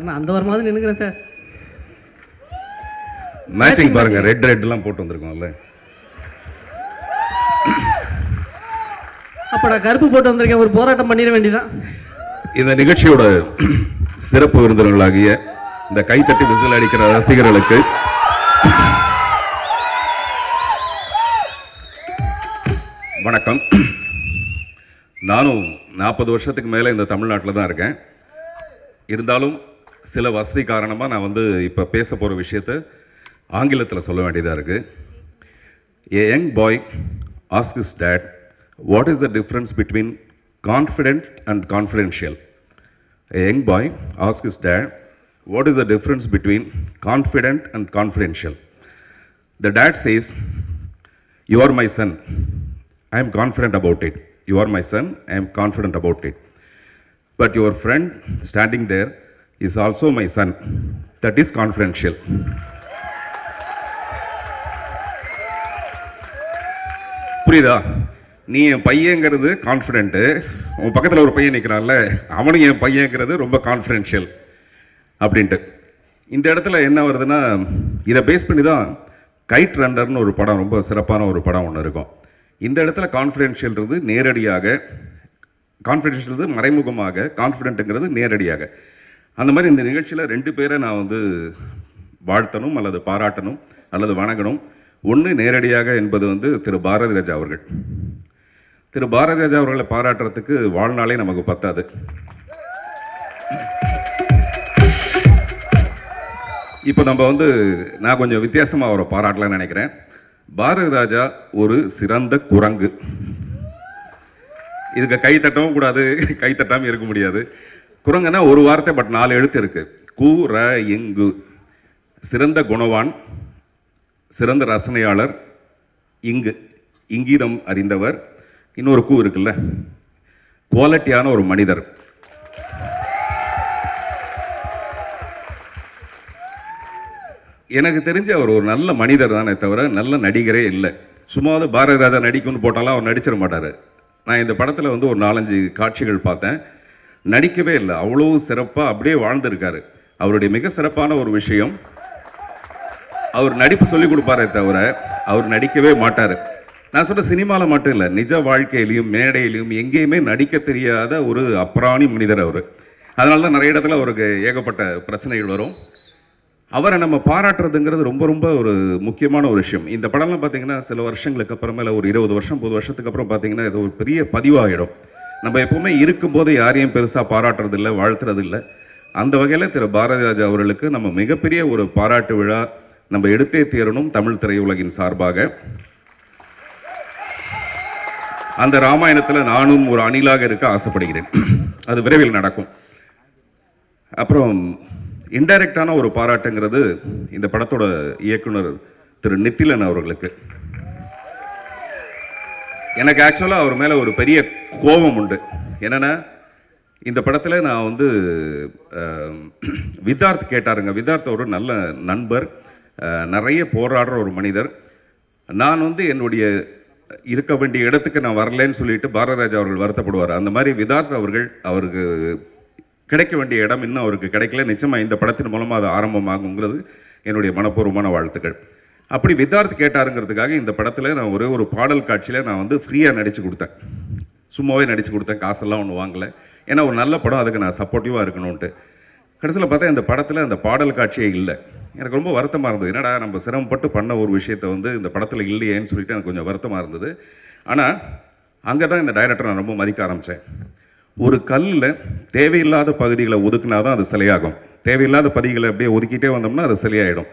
Sir நான் அந்த ஒரு மாதிரி நினைக்கிறேன் சார். மேட்சிங் பாருங்க, ரெட்லாம் போட்டு வந்திருக்கோம்ல. அப்ப நான் கருப்பு போட்டு வந்திருக்கேன், ஒரு போராட்டம் பண்ணிட வேண்டியதான். இந்த நிகழ்ச்சியோட சிறப்பு விருந்தினர்களாகிய இந்த கைத்தட்டி விசில் அடிக்கிற ரசிகர்களுக்கு வணக்கம். நானும் 40 வருஷத்துக்கு மேலே இந்த தமிழ்நாட்டில் தான் இருக்கேன். இருந்தாலும் சில வசதி காரணமாக நான் இப்போ பேச போகிற விஷயத்தை ஆங்கிலத்தில் சொல்ல வேண்டியதாக இருக்குது. A young boy asked his dad, what is the difference between confident and confidential? A young boy asked his dad, what is the difference between confident and confidential? The dad says, you are my son. I am confident about it. You are my son. I am confident about it. But your friend standing there is also my son. That is confidential. புரியுதா? நீ என் பையங்கிறது confident, உன் பக்கத்தில் ஒரு பையன் நிற்கிறான்ல அவனும் என் பையங்கிறது ரொம்ப confidential அப்படின்ட்டு. இந்த இடத்துல என்ன வருதுன்னா, இதை பேஸ் பண்ணி தான் கைட் ரன்னர்னு ஒரு படம், ரொம்ப சிறப்பான ஒரு படம் ஒன்று இருக்கும். இந்த இடத்துல கான்ஃபிடென்ஷியல்ன்றது நேரடியாக, கான்ஃபிடென்ஷியல் மறைமுகமாக, கான்ஃபிடென்ட்டுங்கிறது நேரடியாக. அந்த மாதிரி இந்த நிகழ்ச்சியில் 2 பேரை நான் வாழ்த்தணும் அல்லது பாராட்டணும் அல்லது வணங்கணும். ஒன்று நேரடியாக என்பது திரு பாரதி ராஜா அவர்கள். திரு பாரதி ராஜா அவர்களை பாராட்டுறதுக்கு வாழ்நாளே நமக்கு பத்தாது. இப்போ நம்ம நான் கொஞ்சம் வித்தியாசமாக அவரை பாராட்டலாம்னு நினைக்கிறேன். பாரதி ராஜா ஒரு சிறந்த குரங்கு. இதுக்கு கை தட்டவும் கூடாது, கை தட்டாமல் இருக்க முடியாது. குரங்குன்னா ஒரு வார்த்தை, பட் 4 எழுத்து இருக்கு. கு ர இங்கு. சிறந்த குணவான், சிறந்த ரசனையாளர், இங்கு இங்கீதம் அறிந்தவர், இன்னொரு கூ இருக்குல்ல, குவாலிட்டியான ஒரு மனிதர். எனக்கு தெரிஞ்ச அவர் ஒரு நல்ல மனிதர் தானே தவிர நல்ல நடிகரே இல்லை. சும்மாவது பாரதி ராஜா நடிக்கும்னு போட்டாலும் அவர் நடிச்சிட மாட்டார். நான் இந்த படத்தில் ஒரு 4-5 காட்சிகள் பார்த்தேன். நடிக்கவே இல்லை, அவ்வளோ சிறப்பாக அப்படியே வாழ்ந்திருக்காரு. அவருடைய மிக சிறப்பான ஒரு விஷயம், அவர் நடிப்பு சொல்லிக் கொடுப்பாரே தவிர அவர் நடிக்கவே மாட்டார். நான் சொல்ல சினிமாவில் மட்டும் இல்லை, நிஜ வாழ்க்கையிலையும் மேடையிலையும் எங்கேயுமே நடிக்க தெரியாத ஒரு அப்ராணி மனிதர் அவர். அதனால தான் நிறைய இடத்துல அவருக்கு ஏகப்பட்ட பிரச்சனைகள் வரும். அவரை நம்ம பாராட்டுறதுங்கிறது ரொம்ப ரொம்ப ஒரு முக்கியமான ஒரு விஷயம். இந்த படம்லாம் பார்த்தீங்கன்னா சில வருஷங்களுக்கு அப்புறமேல ஒரு 20 வருஷம் 30 வருஷத்துக்கு அப்புறம் பார்த்தீங்கன்னா இது ஒரு பெரிய பதிவாகிடும். நம்ம எப்போவுமே இருக்கும்போது யாரையும் பெருசாக பாராட்டுறதில்லை, வாழ்த்துறதில்லை. அந்த வகையில் திரு பாரதி ராஜா அவர்களுக்கு நம்ம மிகப்பெரிய ஒரு பாராட்டு விழா நம்ம எடுத்தே தீரணும் தமிழ் திரையுலகின் சார்பாக. அந்த ராமாயணத்தில் நானும் ஒரு அணிலாக இருக்க ஆசைப்படுகிறேன். அது விரைவில் நடக்கும். அப்புறம் இன்டைரக்டான ஒரு பாராட்டுங்கிறது இந்த படத்தோட இயக்குனர் திரு நித்திலன் அவர்களுக்கு. எனக்கு ஆக்சுவலாக அவர் மேலே ஒரு பெரிய கோபம் உண்டு. என்னென்னா, இந்த படத்தில் நான் விதார்த் கேட்டாருங்க. விதார்த் ஒரு நல்ல நண்பர், நிறைய போராடுற ஒரு மனிதர். நான் என்னுடைய இருக்க வேண்டிய இடத்துக்கு நான் வரலன்னு சொல்லிட்டு பாரதிராஜா அவர்கள் வருத்தப்படுவார். அந்த மாதிரி விதார்த் அவருக்கு கிடைக்க வேண்டிய இடம் இன்னும் அவருக்கு கிடைக்கல. நிச்சயமாக இந்த படத்தின் மூலமாக அது ஆரம்பமாகுங்கிறது என்னுடைய மனப்பூர்வமான வாழ்த்துக்கள். அப்படி விதார்த் கேட்டாருங்கிறதுக்காக இந்த படத்தில் நான் ஒரு பாடல் காட்சியில் நான் ஃப்ரீயாக நடித்து கொடுத்தேன். சும்மாவே நடித்து கொடுத்தேன், காசெல்லாம் ஒன்றும் வாங்கலை. ஏன்னா ஒரு நல்ல படம், அதுக்கு நான் சப்போர்ட்டிவாக இருக்கணும்ன்ட்டு. கடைசியில் பார்த்தா இந்த படத்தில் அந்த பாடல் காட்சியே இல்லை. எனக்கு ரொம்ப வருத்தமாக இருந்தது. என்னடா நம்ம சிரமப்பட்டு பண்ண ஒரு விஷயத்தை இந்த படத்தில் இல்லையேன்னு சொல்லிட்டு எனக்கு கொஞ்சம் வருத்தமாக இருந்தது. ஆனால் அங்கே தான் இந்த டைரக்டரை நான் ரொம்ப மதிக்க ஆரம்பித்தேன். ஒரு கல்லில் தேவையில்லாத பகுதிகளை ஒதுக்குனா தான் அது சிலையாகும். தேவையில்லாத பகுதிகளை அப்படியே ஒதுக்கிட்டே வந்தோம்னா அது சிலையாயிடும்.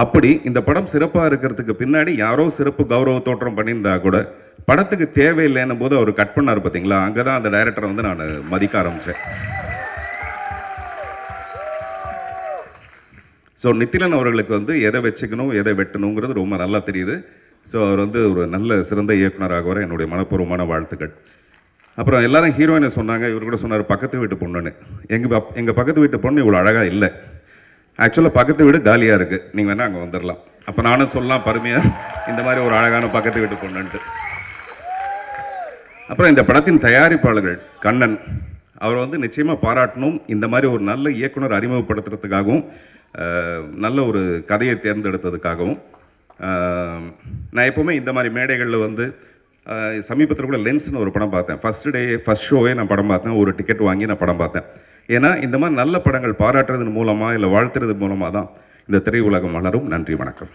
அப்படி இந்த படம் சிறப்பாக இருக்கிறதுக்கு பின்னாடி யாரோ சிறப்பு கௌரவ தோற்றம் பண்ணியிருந்தா கூட படத்துக்கு தேவையில்லைன்னும் போது அவர் கட் பண்ணார் பார்த்தீங்களா, அங்கே தான் அந்த டைரக்டரை நான் மதிக்க ஆரம்பித்தேன். ஸோ நித்திலன் அவர்களுக்கு எதை வச்சுக்கணும் எதை வெட்டணுங்கிறது ரொம்ப நல்லா தெரியுது. ஸோ அவர் ஒரு நல்ல சிறந்த இயக்குனராக வர என்னுடைய மனப்பூர்வமான வாழ்த்துக்கள். அப்புறம் எல்லாரும் ஹீரோயினை சொன்னாங்க. இவர் கூட சொன்னார் பக்கத்து வீட்டு பொண்ணுன்னு. எங்கள் பக்கத்து வீட்டு பொண்ணு இவ்வளோ அழகாக இல்லை. ஆக்சுவலாக பக்கத்து வீடு காலியாக இருக்குது, நீங்கள் வேணால் அங்கே வந்துடலாம். அப்போ நானும் சொல்லலாம் பருமையாக, இந்த மாதிரி ஒரு அழகான பக்கத்து வீட்டு பொண்ணுன்ட்டு. அப்புறம் இந்த படத்தின் தயாரிப்பாளர்கள் கண்ணன், அவரை வந்து நிச்சயமாக பாராட்டணும். இந்த மாதிரி ஒரு நல்ல இயக்குனர் அறிமுகப்படுத்துறதுக்காகவும் நல்ல ஒரு கதையை தேர்ந்தெடுத்ததுக்காகவும். நான் எப்போவுமே இந்த மாதிரி மேடைகளில் வந்து சமீபத்தில் கூட லென்ஸ்னு ஒரு படம் பார்த்தேன். ஃபஸ்ட் ஷோவே நான் படம் பார்த்தேன். ஒரு டிக்கெட் வாங்கி நான் படம் பார்த்தேன். ஏன்னா இந்த மாதிரி நல்ல படங்கள் பாராட்டுறது மூலமாக இல்லை வாழ்த்துறது மூலமாக தான் இந்த திரையுலகம் வளரும். நன்றி, வணக்கம்.